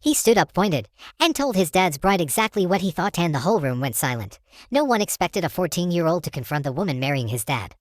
He stood up pointed, and told his dad's bride exactly what he thought, and the whole room went silent. No one expected a 14-year-old to confront the woman marrying his dad.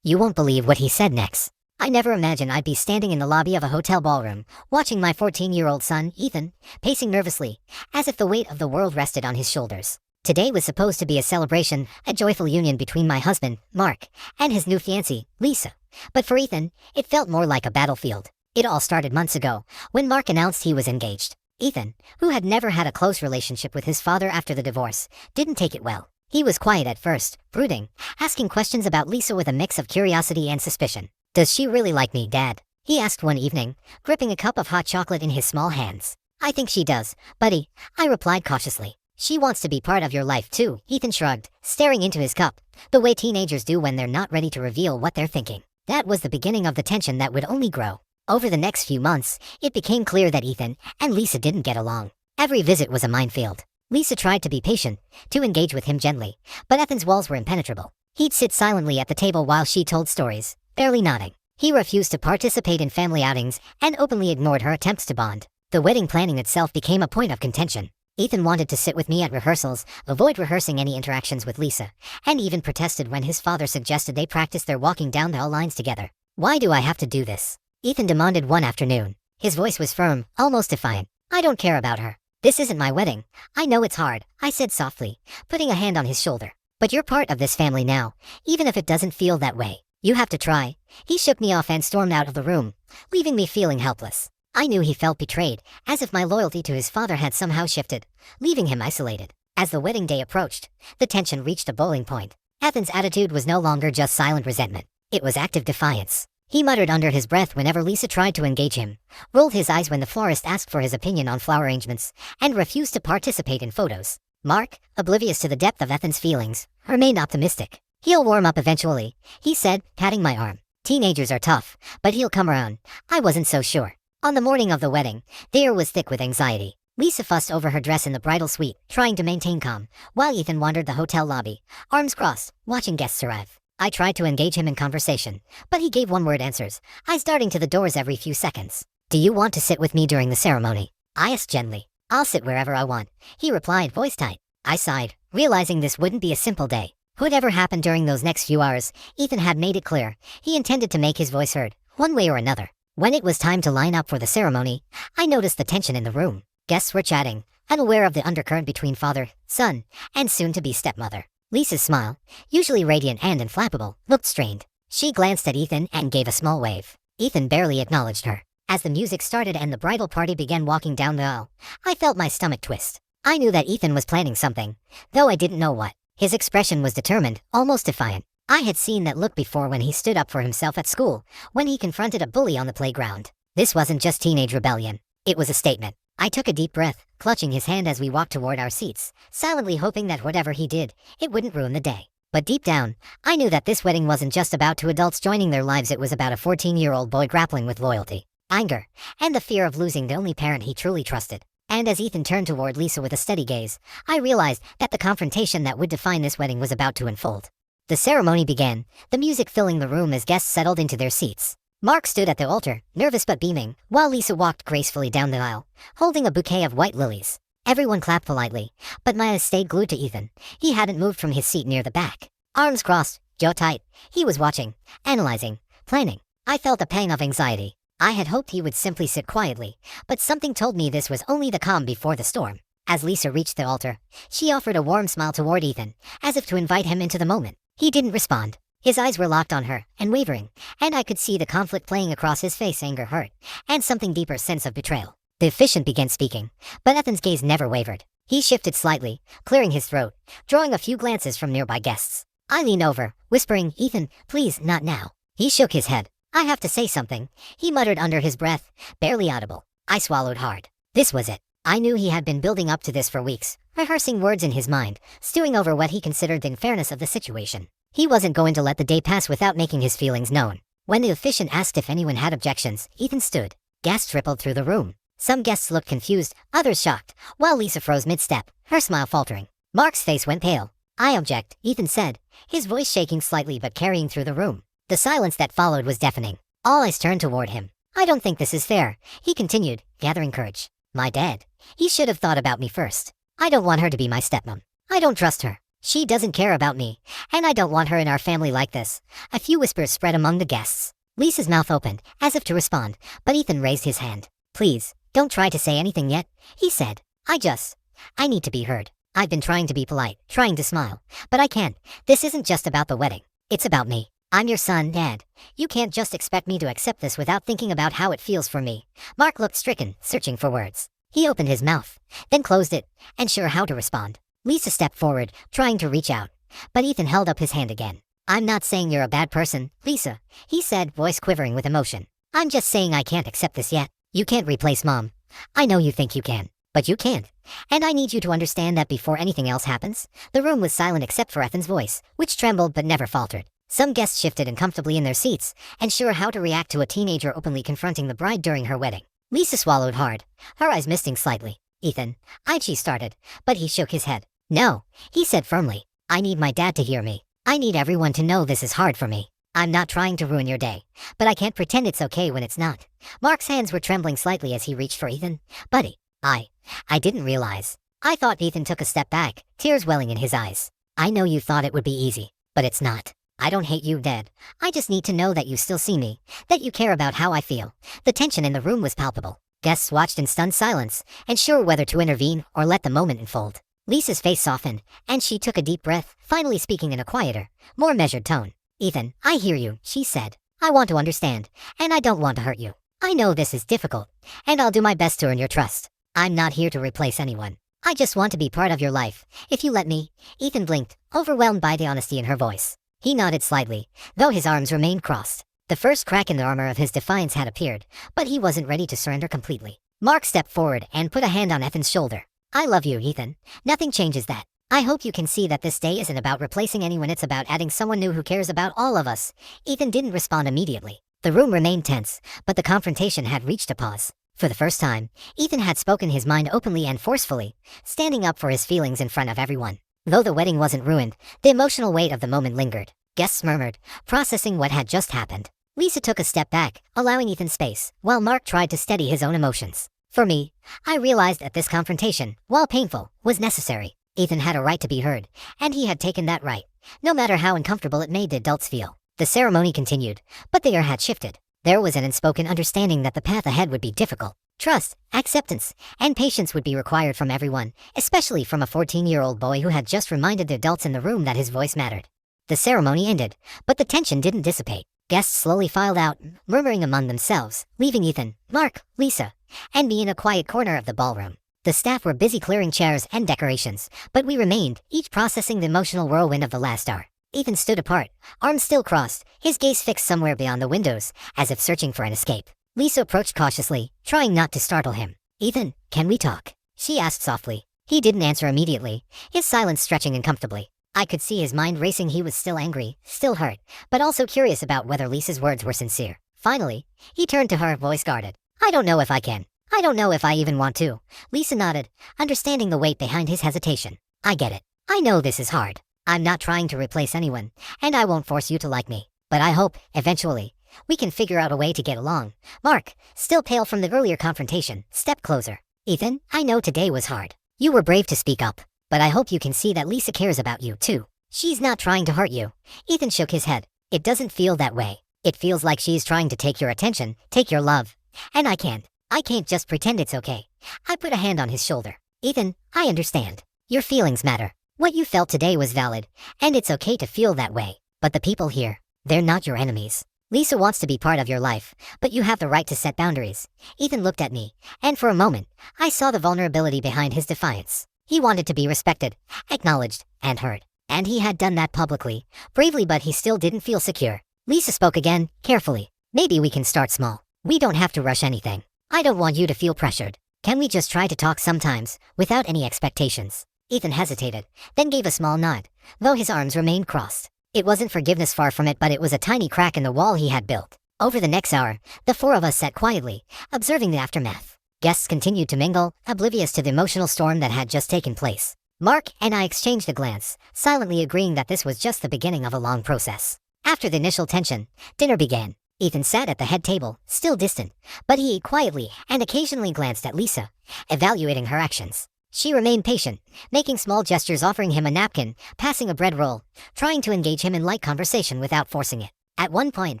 You won't believe what he said next. I never imagined I'd be standing in the lobby of a hotel ballroom, watching my 14-year-old son, Ethan, pacing nervously, as if the weight of the world rested on his shoulders. Today was supposed to be a celebration, a joyful union between my husband, Mark, and his new fiancée, Lisa. But for Ethan, it felt more like a battlefield. It all started months ago, when Mark announced he was engaged. Ethan, who had never had a close relationship with his father after the divorce, didn't take it well. He was quiet at first, brooding, asking questions about Lisa with a mix of curiosity and suspicion. "Does she really like me, Dad?" he asked one evening, gripping a cup of hot chocolate in his small hands. "I think she does, buddy," I replied cautiously. "She wants to be part of your life too," Ethan shrugged, staring into his cup, the way teenagers do when they're not ready to reveal what they're thinking. That was the beginning of the tension that would only grow. Over the next few months, it became clear that Ethan and Lisa didn't get along. Every visit was a minefield. Lisa tried to be patient, to engage with him gently, but Ethan's walls were impenetrable. He'd sit silently at the table while she told stories, barely nodding. He refused to participate in family outings and openly ignored her attempts to bond. The wedding planning itself became a point of contention. Ethan wanted to sit with me at rehearsals, avoid rehearsing any interactions with Lisa, and even protested when his father suggested they practice their walking down the aisle lines together. "Why do I have to do this?" Ethan demanded one afternoon. His voice was firm, almost defiant. "I don't care about her. This isn't my wedding. I know it's hard," I said softly, putting a hand on his shoulder. "But you're part of this family now, even if it doesn't feel that way. You have to try." He shook me off and stormed out of the room, leaving me feeling helpless. I knew he felt betrayed, as if my loyalty to his father had somehow shifted, leaving him isolated. As the wedding day approached, the tension reached a boiling point. Ethan's attitude was no longer just silent resentment. It was active defiance. He muttered under his breath whenever Lisa tried to engage him, rolled his eyes when the florist asked for his opinion on flower arrangements, and refused to participate in photos. Mark, oblivious to the depth of Ethan's feelings, remained optimistic. "He'll warm up eventually," he said, patting my arm. "Teenagers are tough, but he'll come around." I wasn't so sure. On the morning of the wedding, the air was thick with anxiety. Lisa fussed over her dress in the bridal suite, trying to maintain calm, while Ethan wandered the hotel lobby, arms crossed, watching guests arrive. I tried to engage him in conversation, but he gave one-word answers, eyes darting to the doors every few seconds. "Do you want to sit with me during the ceremony?" I asked gently. "I'll sit wherever I want," he replied, voice tight. I sighed, realizing this wouldn't be a simple day. Whatever happened during those next few hours, Ethan had made it clear. He intended to make his voice heard, one way or another. When it was time to line up for the ceremony, I noticed the tension in the room. Guests were chatting, unaware of the undercurrent between father, son, and soon-to-be stepmother. Lisa's smile, usually radiant and inflappable, looked strained. She glanced at Ethan and gave a small wave. Ethan barely acknowledged her. As the music started and the bridal party began walking down the aisle, I felt my stomach twist. I knew that Ethan was planning something, though I didn't know what. His expression was determined, almost defiant. I had seen that look before when he stood up for himself at school, when he confronted a bully on the playground. This wasn't just teenage rebellion. It was a statement. I took a deep breath, clutching his hand as we walked toward our seats, silently hoping that whatever he did, it wouldn't ruin the day. But deep down, I knew that this wedding wasn't just about two adults joining their lives. It was about a 14-year-old boy grappling with loyalty, anger, and the fear of losing the only parent he truly trusted. And as Ethan turned toward Lisa with a steady gaze, I realized that the confrontation that would define this wedding was about to unfold. The ceremony began, the music filling the room as guests settled into their seats. Mark stood at the altar, nervous but beaming, while Lisa walked gracefully down the aisle, holding a bouquet of white lilies. Everyone clapped politely, but my eyes stayed glued to Ethan. He hadn't moved from his seat near the back. Arms crossed, jaw tight, he was watching, analyzing, planning. I felt a pang of anxiety. I had hoped he would simply sit quietly, but something told me this was only the calm before the storm. As Lisa reached the altar, she offered a warm smile toward Ethan, as if to invite him into the moment. He didn't respond. His eyes were locked on her, and wavering, and I could see the conflict playing across his face: anger, hurt, and something deeper, sense of betrayal. The officiant began speaking, but Ethan's gaze never wavered. He shifted slightly, clearing his throat, drawing a few glances from nearby guests. I leaned over, whispering, "Ethan, please, not now." He shook his head. "I have to say something," he muttered under his breath, barely audible. I swallowed hard. This was it. I knew he had been building up to this for weeks, rehearsing words in his mind, stewing over what he considered the unfairness of the situation. He wasn't going to let the day pass without making his feelings known. When the officiant asked if anyone had objections, Ethan stood. Gasps rippled through the room. Some guests looked confused, others shocked, while Lisa froze mid-step, her smile faltering. Mark's face went pale. "I object," Ethan said, his voice shaking slightly but carrying through the room. The silence that followed was deafening. All eyes turned toward him. "I don't think this is fair," he continued, gathering courage. My dad. He should have thought about me first. I don't want her to be my stepmom. I don't trust her. She doesn't care about me, and I don't want her in our family like this. A few whispers spread among the guests. Lisa's mouth opened, as if to respond, but Ethan raised his hand. Please, don't try to say anything yet, he said. I need to be heard. I've been trying to be polite, trying to smile, but I can't. This isn't just about the wedding. It's about me. I'm your son, Dad. You can't just expect me to accept this without thinking about how it feels for me. Mark looked stricken, searching for words. He opened his mouth, then closed it, unsure how to respond. Lisa stepped forward, trying to reach out, but Ethan held up his hand again. I'm not saying you're a bad person, Lisa, he said, voice quivering with emotion. I'm just saying I can't accept this yet. You can't replace Mom. I know you think you can, but you can't. And I need you to understand that before anything else happens. The room was silent except for Ethan's voice, which trembled but never faltered. Some guests shifted uncomfortably in their seats, unsure how to react to a teenager openly confronting the bride during her wedding. Lisa swallowed hard, her eyes misting slightly. Ethan, she started, but he shook his head. No, he said firmly. I need my dad to hear me. I need everyone to know this is hard for me. I'm not trying to ruin your day, but I can't pretend it's okay when it's not. Mark's hands were trembling slightly as he reached for Ethan. Buddy, I didn't realize. I thought. Ethan took a step back, tears welling in his eyes. I know you thought it would be easy, but it's not. I don't hate you, Dad. I just need to know that you still see me, that you care about how I feel. The tension in the room was palpable. Guests watched in stunned silence, unsure whether to intervene or let the moment unfold. Lisa's face softened, and she took a deep breath, finally speaking in a quieter, more measured tone. Ethan, I hear you, she said. I want to understand, and I don't want to hurt you. I know this is difficult, and I'll do my best to earn your trust. I'm not here to replace anyone. I just want to be part of your life, if you let me. Ethan blinked, overwhelmed by the honesty in her voice. He nodded slightly, though his arms remained crossed. The first crack in the armor of his defiance had appeared, but he wasn't ready to surrender completely. Mark stepped forward and put a hand on Ethan's shoulder. I love you, Ethan. Nothing changes that. I hope you can see that this day isn't about replacing anyone, it's about adding someone new who cares about all of us. Ethan didn't respond immediately. The room remained tense, but the confrontation had reached a pause. For the first time, Ethan had spoken his mind openly and forcefully, standing up for his feelings in front of everyone. Though the wedding wasn't ruined, the emotional weight of the moment lingered. Guests murmured, processing what had just happened. Lisa took a step back, allowing Ethan space, while Mark tried to steady his own emotions. For me, I realized that this confrontation, while painful, was necessary. Ethan had a right to be heard, and he had taken that right, no matter how uncomfortable it made the adults feel. The ceremony continued, but the air had shifted. There was an unspoken understanding that the path ahead would be difficult. Trust, acceptance, and patience would be required from everyone, especially from a 14-year-old boy who had just reminded the adults in the room that his voice mattered. The ceremony ended, but the tension didn't dissipate. Guests slowly filed out, murmuring among themselves, leaving Ethan, Mark, Lisa, and me in a quiet corner of the ballroom. The staff were busy clearing chairs and decorations, but we remained, each processing the emotional whirlwind of the last hour. Ethan stood apart, arms still crossed, his gaze fixed somewhere beyond the windows, as if searching for an escape. Lisa approached cautiously, trying not to startle him. Ethan, can we talk? She asked softly. He didn't answer immediately, his silence stretching uncomfortably. I could see his mind racing. He was still angry, still hurt, but also curious about whether Lisa's words were sincere. Finally, he turned to her, voice guarded. I don't know if I can. I don't know if I even want to. Lisa nodded, understanding the weight behind his hesitation. I get it. I know this is hard. I'm not trying to replace anyone, and I won't force you to like me. But I hope, eventually, we can figure out a way to get along. Mark, still pale from the earlier confrontation, stepped closer. Ethan, I know today was hard. You were brave to speak up, but I hope you can see that Lisa cares about you too. She's not trying to hurt you. Ethan shook his head. It doesn't feel that way. It feels like she's trying to take your attention, take your love. And I can't just pretend it's okay. I put a hand on his shoulder. Ethan, I understand. Your feelings matter. What you felt today was valid, and it's okay to feel that way. But the people here, they're not your enemies. Lisa wants to be part of your life, but you have the right to set boundaries. Ethan looked at me, and for a moment, I saw the vulnerability behind his defiance. He wanted to be respected, acknowledged, and heard. And he had done that publicly, bravely, but he still didn't feel secure. Lisa spoke again, carefully. Maybe we can start small. We don't have to rush anything. I don't want you to feel pressured. Can we just try to talk sometimes, without any expectations? Ethan hesitated, then gave a small nod, though his arms remained crossed. It wasn't forgiveness, far from it, but it was a tiny crack in the wall he had built. Over the next hour, the four of us sat quietly, observing the aftermath. Guests continued to mingle, oblivious to the emotional storm that had just taken place. Mark and I exchanged a glance, silently agreeing that this was just the beginning of a long process. After the initial tension, dinner began. Ethan sat at the head table, still distant, but he ate quietly and occasionally glanced at Lisa, evaluating her actions. She remained patient, making small gestures, offering him a napkin, passing a bread roll, trying to engage him in light conversation without forcing it. At one point,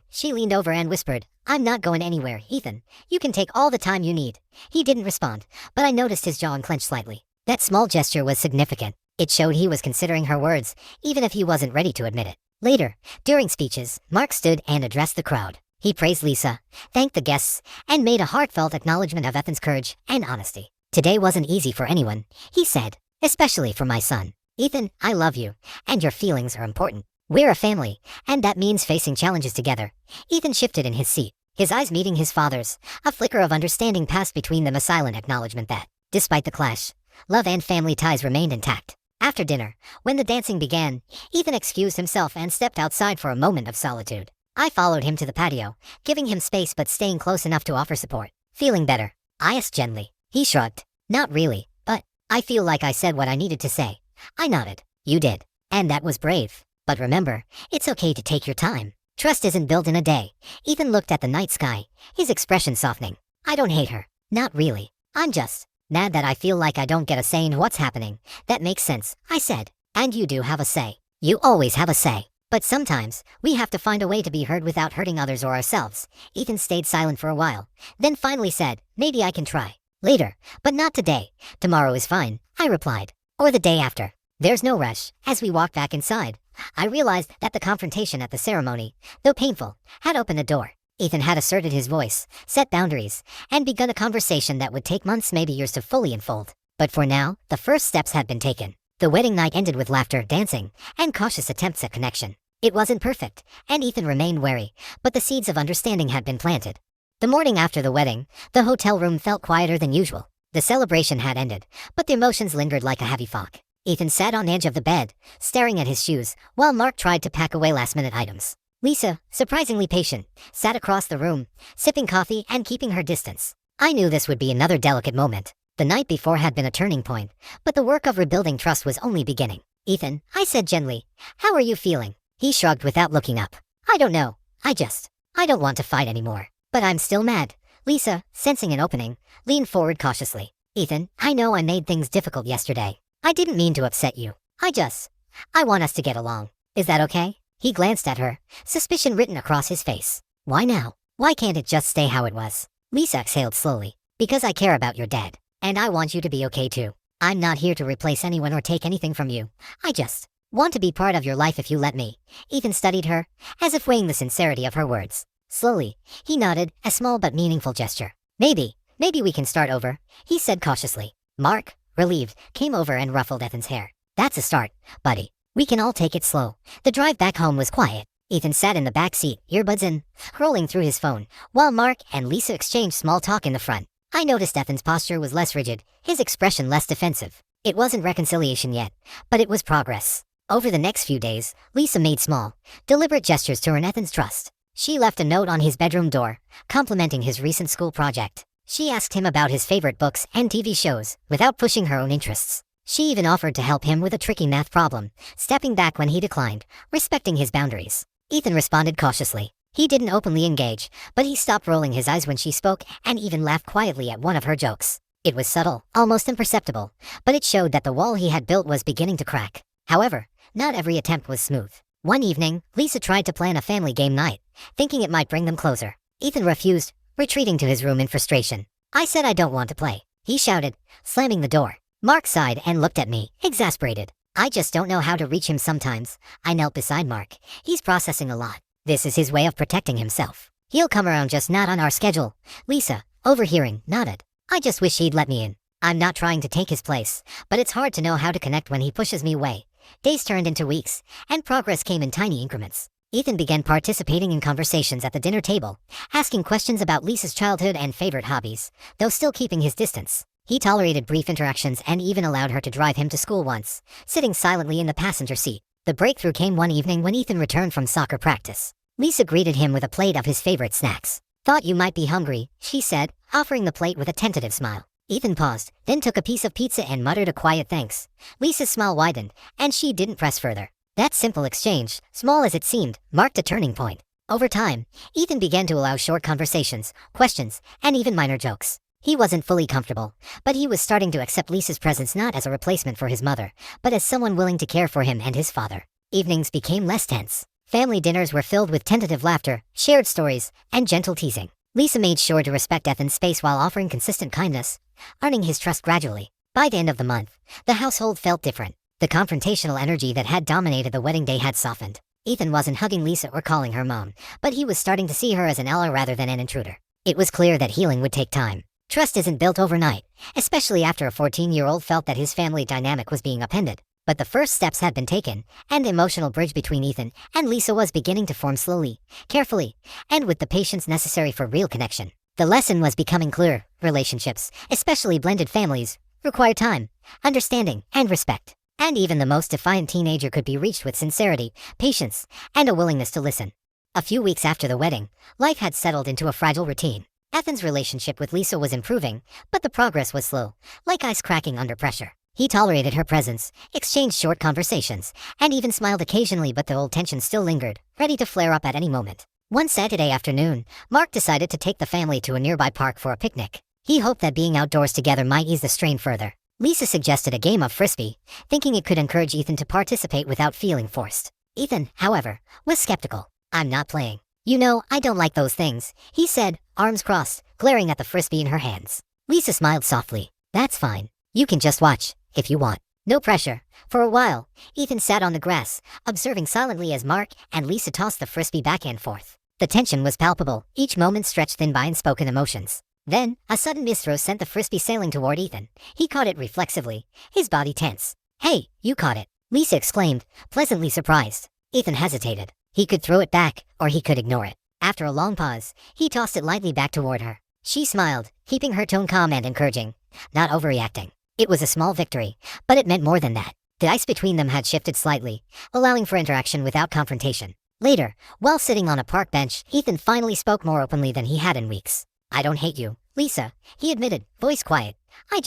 she leaned over and whispered, "I'm not going anywhere, Ethan. You can take all the time you need." He didn't respond, but I noticed his jaw unclenched slightly. That small gesture was significant. It showed he was considering her words, even if he wasn't ready to admit it. Later, during speeches, Mark stood and addressed the crowd. He praised Lisa, thanked the guests, and made a heartfelt acknowledgement of Ethan's courage and honesty. "Today wasn't easy for anyone," he said, "especially for my son. Ethan, I love you, and your feelings are important. We're a family, and that means facing challenges together." Ethan shifted in his seat, his eyes meeting his father's. A flicker of understanding passed between them, a silent acknowledgement that, despite the clash, love and family ties remained intact. After dinner, when the dancing began, Ethan excused himself and stepped outside for a moment of solitude. I followed him to the patio, giving him space but staying close enough to offer support. "Feeling better?" I asked gently. He shrugged. "Not really, but I feel like I said what I needed to say." I nodded. "You did. And that was brave. But remember, it's okay to take your time. Trust isn't built in a day." Ethan looked at the night sky, his expression softening. "I don't hate her. Not really. I'm just mad that I feel like I don't get a say in what's happening." "That makes sense," I said. "And you do have a say. You always have a say. But sometimes, we have to find a way to be heard without hurting others or ourselves." Ethan stayed silent for a while, then finally said, "Maybe I can try. Later, but not today." "Tomorrow is fine," I replied. "Or the day after. There's no rush." As we walked back inside, I realized that the confrontation at the ceremony, though painful, had opened a door. Ethan had asserted his voice, set boundaries, and begun a conversation that would take months, maybe years, to fully unfold. But for now, the first steps had been taken. The wedding night ended with laughter, dancing, and cautious attempts at connection. It wasn't perfect, and Ethan remained wary, but the seeds of understanding had been planted. The morning after the wedding, the hotel room felt quieter than usual. The celebration had ended, but the emotions lingered like a heavy fog. Ethan sat on the edge of the bed, staring at his shoes, while Mark tried to pack away last-minute items. Lisa, surprisingly patient, sat across the room, sipping coffee and keeping her distance. I knew this would be another delicate moment. The night before had been a turning point, but the work of rebuilding trust was only beginning. "Ethan," I said gently, "how are you feeling?" He shrugged without looking up. "I don't know. I don't want to fight anymore. But I'm still mad." Lisa, sensing an opening, leaned forward cautiously. "Ethan, I know I made things difficult yesterday. I didn't mean to upset you. I want us to get along. Is that okay?" He glanced at her, suspicion written across his face. "Why now? Why can't it just stay how it was?" Lisa exhaled slowly. "Because I care about your dad. And I want you to be okay too. I'm not here to replace anyone or take anything from you. I just want to be part of your life if you let me." Ethan studied her, as if weighing the sincerity of her words. Slowly, he nodded, a small but meaningful gesture. Maybe we can start over," he said cautiously. Mark, relieved, came over and ruffled Ethan's hair. "That's a start, buddy. We can all take it slow." The drive back home was quiet. Ethan sat in the back seat, earbuds in, scrolling through his phone, while Mark and Lisa exchanged small talk in the front. I noticed Ethan's posture was less rigid, his expression less defensive. It wasn't reconciliation yet, but it was progress. Over the next few days, Lisa made small, deliberate gestures to earn Ethan's trust. She left a note on his bedroom door, complimenting his recent school project. She asked him about his favorite books and TV shows, without pushing her own interests. She even offered to help him with a tricky math problem, stepping back when he declined, respecting his boundaries. Ethan responded cautiously. He didn't openly engage, but he stopped rolling his eyes when she spoke and even laughed quietly at one of her jokes. It was subtle, almost imperceptible, but it showed that the wall he had built was beginning to crack. However, not every attempt was smooth. One evening, Lisa tried to plan a family game night, thinking it might bring them closer. Ethan refused, retreating to his room in frustration. I said I don't want to play, he shouted, slamming the door. Mark sighed and looked at me, exasperated. I just don't know how to reach him sometimes. I knelt beside Mark. He's processing a lot. This is his way of protecting himself. He'll come around, just not on our schedule. Lisa, overhearing, nodded. I just wish he'd let me in. I'm not trying to take his place, but it's hard to know how to connect when he pushes me away. Days turned into weeks, and progress came in tiny increments. Ethan began participating in conversations at the dinner table, asking questions about Lisa's childhood and favorite hobbies, though still keeping his distance. He tolerated brief interactions and even allowed her to drive him to school once, sitting silently in the passenger seat. The breakthrough came one evening when Ethan returned from soccer practice. Lisa greeted him with a plate of his favorite snacks. Thought you might be hungry, she said, offering the plate with a tentative smile. Ethan paused, then took a piece of pizza and muttered a quiet thanks. Lisa's smile widened, and she didn't press further. That simple exchange, small as it seemed, marked a turning point. Over time, Ethan began to allow short conversations, questions, and even minor jokes. He wasn't fully comfortable, but he was starting to accept Lisa's presence not as a replacement for his mother, but as someone willing to care for him and his father. Evenings became less tense. Family dinners were filled with tentative laughter, shared stories, and gentle teasing. Lisa made sure to respect Ethan's space while offering consistent kindness, earning his trust gradually. By the end of the month, the household felt different. The confrontational energy that had dominated the wedding day had softened. Ethan wasn't hugging Lisa or calling her mom, but he was starting to see her as an ally rather than an intruder. It was clear that healing would take time. Trust isn't built overnight, especially after a 14-year-old felt that his family dynamic was being upended. But the first steps had been taken, and the emotional bridge between Ethan and Lisa was beginning to form slowly, carefully, and with the patience necessary for real connection. The lesson was becoming clear. Relationships, especially blended families, require time, understanding, and respect. And even the most defiant teenager could be reached with sincerity, patience, and a willingness to listen. A few weeks after the wedding, life had settled into a fragile routine. Ethan's relationship with Lisa was improving, but the progress was slow, like ice cracking under pressure. He tolerated her presence, exchanged short conversations, and even smiled occasionally, but the old tension still lingered, ready to flare up at any moment. One Saturday afternoon, Mark decided to take the family to a nearby park for a picnic. He hoped that being outdoors together might ease the strain further. Lisa suggested a game of frisbee, thinking it could encourage Ethan to participate without feeling forced. Ethan, however, was skeptical. "I'm not playing. You know, I don't like those things," he said, arms crossed, glaring at the frisbee in her hands. Lisa smiled softly. "That's fine. You can just watch, if you want. No pressure." For a while, Ethan sat on the grass, observing silently as Mark and Lisa tossed the frisbee back and forth. The tension was palpable, each moment stretched thin by unspoken emotions. Then, a sudden misthrow sent the frisbee sailing toward Ethan. He caught it reflexively, his body tense. "Hey, you caught it," Lisa exclaimed, pleasantly surprised. Ethan hesitated. He could throw it back, or he could ignore it. After a long pause, he tossed it lightly back toward her. She smiled, keeping her tone calm and encouraging, not overreacting. It was a small victory, but it meant more than that. The ice between them had shifted slightly, allowing for interaction without confrontation. Later, while sitting on a park bench, Ethan finally spoke more openly than he had in weeks. "I don't hate you, Lisa," he admitted, voice quiet. I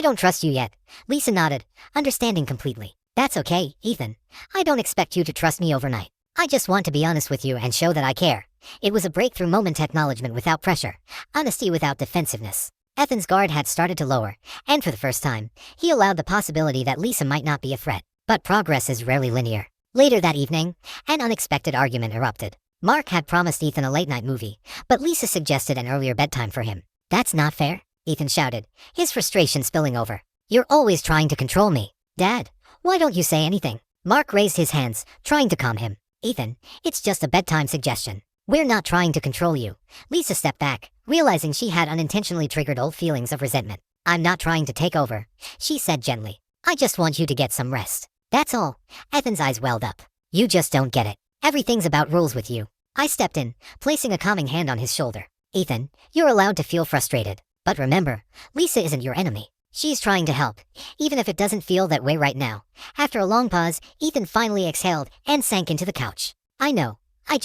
don't trust you yet." Lisa nodded, understanding completely. "That's okay, Ethan. I don't expect you to trust me overnight. I just want to be honest with you and show that I care." It was a breakthrough moment, acknowledgement without pressure, honesty without defensiveness. Ethan's guard had started to lower, and for the first time, he allowed the possibility that Lisa might not be a threat. But progress is rarely linear. Later that evening, an unexpected argument erupted. Mark had promised Ethan a late-night movie, but Lisa suggested an earlier bedtime for him. "That's not fair," Ethan shouted, his frustration spilling over. "You're always trying to control me." "Dad, why don't you say anything?" Mark raised his hands, trying to calm him. "Ethan, it's just a bedtime suggestion. We're not trying to control you." Lisa stepped back, realizing she had unintentionally triggered old feelings of resentment. "I'm not trying to take over," she said gently. "I just want you to get some rest. That's all." Ethan's eyes welled up. "You just don't get it. Everything's about rules with you." I stepped in, placing a calming hand on his shoulder. "Ethan, you're allowed to feel frustrated. But remember, Lisa isn't your enemy. She's trying to help, even if it doesn't feel that way right now." After a long pause, Ethan finally exhaled and sank into the couch. "I know. I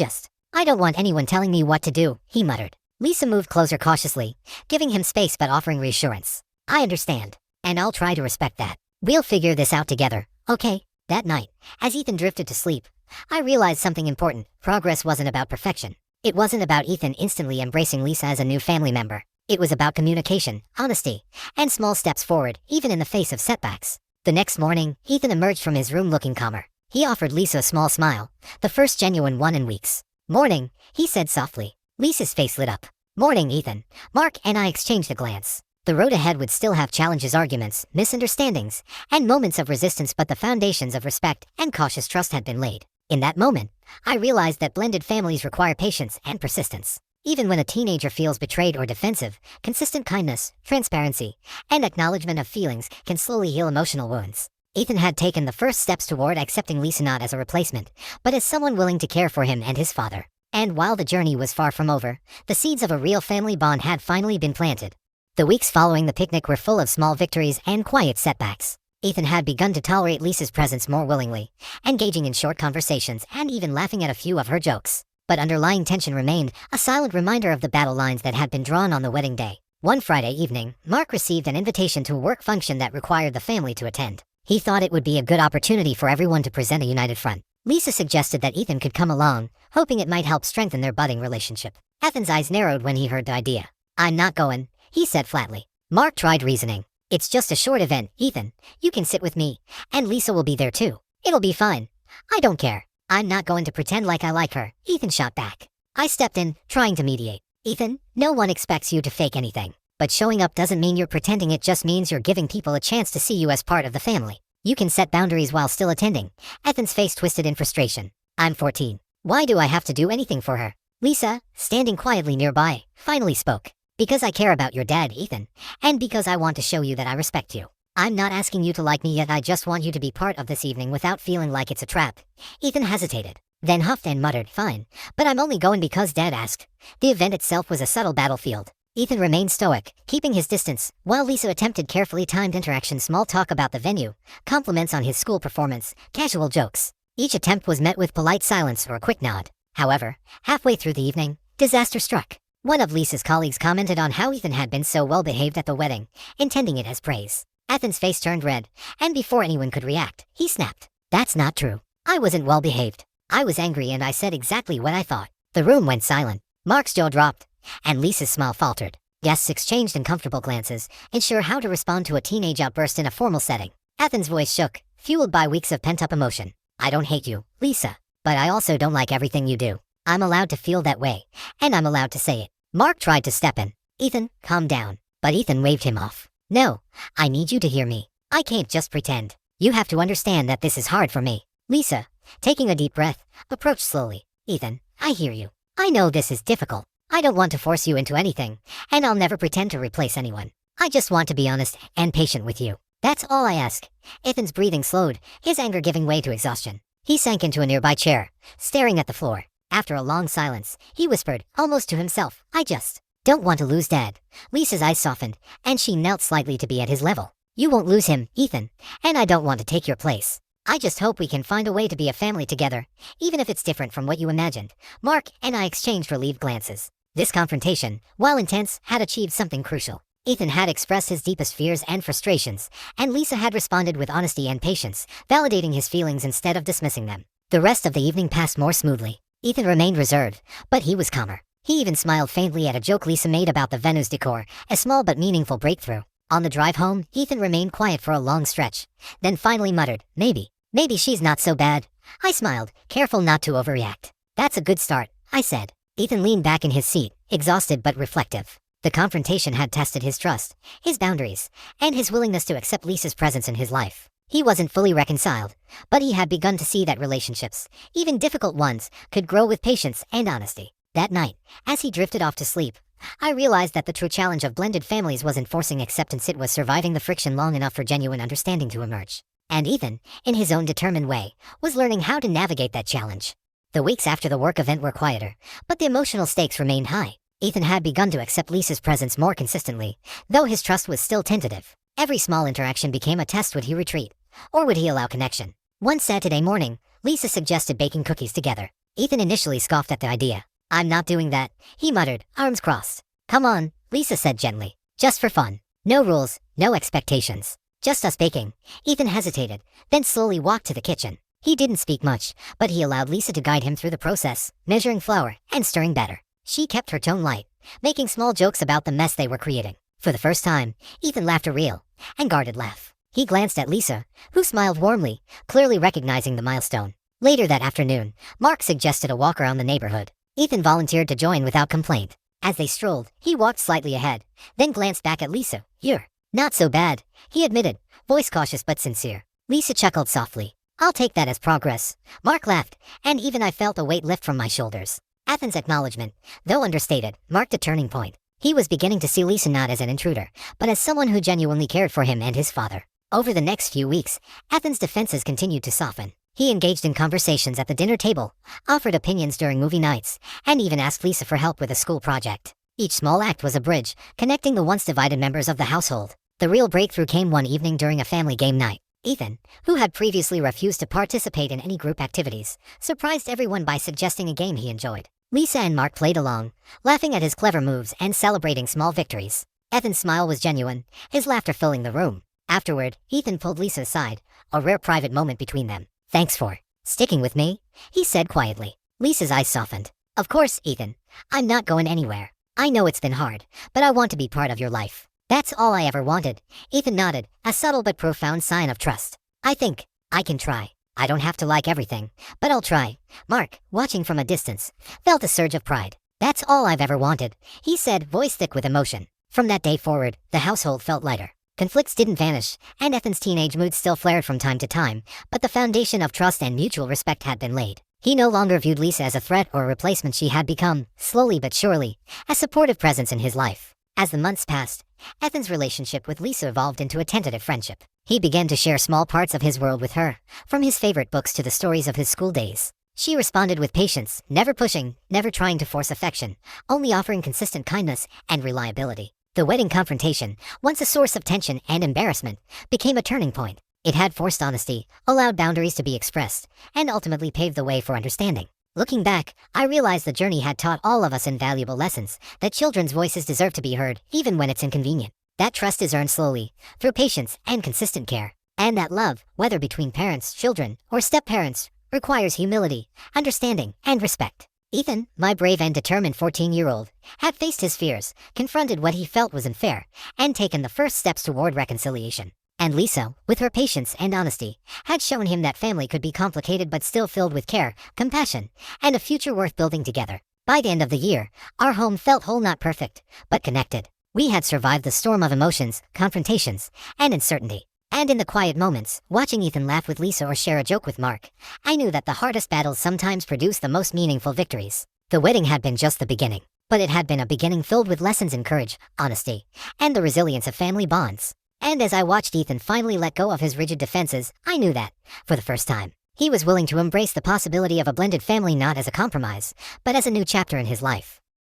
don't want anyone telling me what to do," he muttered. Lisa moved closer cautiously, giving him space but offering reassurance. "I understand, and I'll try to respect that. We'll figure this out together, okay?" That night, as Ethan drifted to sleep, I realized something important. Progress wasn't about perfection. It wasn't about Ethan instantly embracing Lisa as a new family member. It was about communication, honesty, and small steps forward, even in the face of setbacks. The next morning, Ethan emerged from his room looking calmer. He offered Lisa a small smile, the first genuine one in weeks. "Morning," he said softly. Lisa's face lit up. "Morning, Ethan." Mark and I exchanged a glance. The road ahead would still have challenges, arguments, misunderstandings, and moments of resistance, but the foundations of respect and cautious trust had been laid. In that moment, I realized that blended families require patience and persistence. Even when a teenager feels betrayed or defensive, consistent kindness, transparency, and acknowledgement of feelings can slowly heal emotional wounds. Ethan had taken the first steps toward accepting Lisa not as a replacement, but as someone willing to care for him and his father. And while the journey was far from over, the seeds of a real family bond had finally been planted. The weeks following the picnic were full of small victories and quiet setbacks. Ethan had begun to tolerate Lisa's presence more willingly, engaging in short conversations and even laughing at a few of her jokes. But underlying tension remained, a silent reminder of the battle lines that had been drawn on the wedding day. One Friday evening, Mark received an invitation to a work function that required the family to attend. He thought it would be a good opportunity for everyone to present a united front. Lisa suggested that Ethan could come along, hoping it might help strengthen their budding relationship. Ethan's eyes narrowed when he heard the idea. "I'm not going," he said flatly. Mark tried reasoning. "It's just a short event, Ethan. You can sit with me, and Lisa will be there too. It'll be fine. I don't care. I'm not going to pretend like I like her," Ethan shot back. I stepped in, trying to mediate. "Ethan, no one expects you to fake anything. But showing up doesn't mean you're pretending, it just means you're giving people a chance to see you as part of the family. You can set boundaries while still attending." Ethan's face twisted in frustration. "I'm 14. Why do I have to do anything for her?" Lisa, standing quietly nearby, finally spoke. "Because I care about your dad, Ethan, and because I want to show you that I respect you. I'm not asking you to like me yet, I just want you to be part of this evening without feeling like it's a trap." Ethan hesitated, then huffed and muttered, "Fine, but I'm only going because Dad asked." The event itself was a subtle battlefield. Ethan remained stoic, keeping his distance, while Lisa attempted carefully timed interaction, small talk about the venue, compliments on his school performance, casual jokes. Each attempt was met with polite silence or a quick nod. However, halfway through the evening, disaster struck. One of Lisa's colleagues commented on how Ethan had been so well behaved at the wedding, intending it as praise. Ethan's face turned red, and before anyone could react, he snapped. "That's not true. I wasn't well behaved. I was angry and I said exactly what I thought." The room went silent. Mark's jaw dropped, and Lisa's smile faltered. Guests exchanged uncomfortable glances, unsure how to respond to a teenage outburst in a formal setting. Ethan's voice shook, fueled by weeks of pent-up emotion. "I don't hate you, Lisa, but I also don't like everything you do. I'm allowed to feel that way, and I'm allowed to say it." Mark tried to step in. "Ethan, calm down." But Ethan waved him off. "No, I need you to hear me. I can't just pretend. You have to understand that this is hard for me." Lisa, taking a deep breath, approached slowly. "Ethan, I hear you. I know this is difficult. I don't want to force you into anything, and I'll never pretend to replace anyone. I just want to be honest and patient with you. That's all I ask." Ethan's breathing slowed, his anger giving way to exhaustion. He sank into a nearby chair, staring at the floor. After a long silence, he whispered, almost to himself, "I just don't want to lose Dad." Lisa's eyes softened, and she knelt slightly to be at his level. "You won't lose him, Ethan, and I don't want to take your place. I just hope we can find a way to be a family together, even if it's different from what you imagined." Mark and I exchanged relieved glances. This confrontation, while intense, had achieved something crucial. Ethan had expressed his deepest fears and frustrations, and Lisa had responded with honesty and patience, validating his feelings instead of dismissing them. The rest of the evening passed more smoothly. Ethan remained reserved, but he was calmer. He even smiled faintly at a joke Lisa made about the venue's decor, a small but meaningful breakthrough. On the drive home, Ethan remained quiet for a long stretch, then finally muttered, Maybe she's not so bad." I smiled, careful not to overreact. "That's a good start," I said. Ethan leaned back in his seat, exhausted but reflective. The confrontation had tested his trust, his boundaries, and his willingness to accept Lisa's presence in his life. He wasn't fully reconciled, but he had begun to see that relationships, even difficult ones, could grow with patience and honesty. That night, as he drifted off to sleep, I realized that the true challenge of blended families wasn't forcing acceptance, it was surviving the friction long enough for genuine understanding to emerge. And Ethan, in his own determined way, was learning how to navigate that challenge. The weeks after the work event were quieter, but the emotional stakes remained high. Ethan had begun to accept Lisa's presence more consistently, though his trust was still tentative. Every small interaction became a test: would he retreat, or would he allow connection? One Saturday morning, Lisa suggested baking cookies together. Ethan initially scoffed at the idea. "I'm not doing that," he muttered, arms crossed. "Come on," Lisa said gently. "Just for fun. No rules, no expectations. Just us baking." Ethan hesitated, then slowly walked to the kitchen. He didn't speak much, but he allowed Lisa to guide him through the process, measuring flour and stirring batter. She kept her tone light, making small jokes about the mess they were creating. For the first time, Ethan laughed a real and guarded laugh. He glanced at Lisa, who smiled warmly, clearly recognizing the milestone. Later that afternoon, Mark suggested a walk around the neighborhood. Ethan volunteered to join without complaint. As they strolled, he walked slightly ahead, then glanced back at Lisa. "You're not so bad," he admitted, voice cautious but sincere. Lisa chuckled softly. "I'll take that as progress." Mark laughed, and even I felt a weight lift from my shoulders. Ethan's acknowledgement, though understated, marked a turning point. He was beginning to see Lisa not as an intruder, but as someone who genuinely cared for him and his father. Over the next few weeks, Ethan's defenses continued to soften. He engaged in conversations at the dinner table, offered opinions during movie nights, and even asked Lisa for help with a school project. Each small act was a bridge, connecting the once divided members of the household. The real breakthrough came one evening during a family game night. Ethan, who had previously refused to participate in any group activities, surprised everyone by suggesting a game he enjoyed. Lisa and Mark played along, laughing at his clever moves and celebrating small victories. Ethan's smile was genuine, his laughter filling the room. Afterward, Ethan pulled Lisa aside, a rare private moment between them. "Thanks for sticking with me," he said quietly. Lisa's eyes softened. Of course, Ethan. I'm not going anywhere. I know it's been hard, but I want to be part of your life. That's all I ever wanted. Ethan nodded, a subtle but profound sign of trust. I think I can try. I don't have to like everything, but I'll try. Mark, watching from a distance, felt a surge of pride. That's all I've ever wanted, he said, voice thick with emotion. From that day forward, the household felt lighter. Conflicts didn't vanish, and Ethan's teenage mood still flared from time to time, but the foundation of trust and mutual respect had been laid. He no longer viewed Lisa as a threat or a replacement. She had become, slowly but surely, a supportive presence in his life. As the months passed, Ethan's relationship with Lisa evolved into a tentative friendship. He began to share small parts of his world with her, from his favorite books to the stories of his school days. She responded with patience, never pushing, never trying to force affection, only offering consistent kindness and reliability. The wedding confrontation, once a source of tension and embarrassment, became a turning point. It had forced honesty, allowed boundaries to be expressed, and ultimately paved the way for understanding. Looking back, I realized the journey had taught all of us invaluable lessons, that children's voices deserve to be heard, even when it's inconvenient. That trust is earned slowly, through patience and consistent care. And that love, whether between parents, children, or step-parents, requires humility, understanding, and respect. Ethan, my brave and determined 14-year-old, had faced his fears, confronted what he felt was unfair, and taken the first steps toward reconciliation. And Lisa, with her patience and honesty, had shown him that family could be complicated but still filled with care, compassion, and a future worth building together. By the end of the year, our home felt whole, not perfect, but connected. We had survived the storm of emotions, confrontations, and uncertainty. And in the quiet moments, watching Ethan laugh with Lisa or share a joke with Mark, I knew that the hardest battles sometimes produce the most meaningful victories. The wedding had been just the beginning, but it had been a beginning filled with lessons in courage, honesty, and the resilience of family bonds. And as I watched Ethan finally let go of his rigid defenses, I knew that, for the first time, he was willing to embrace the possibility of a blended family, not as a compromise, but as a new chapter in his life.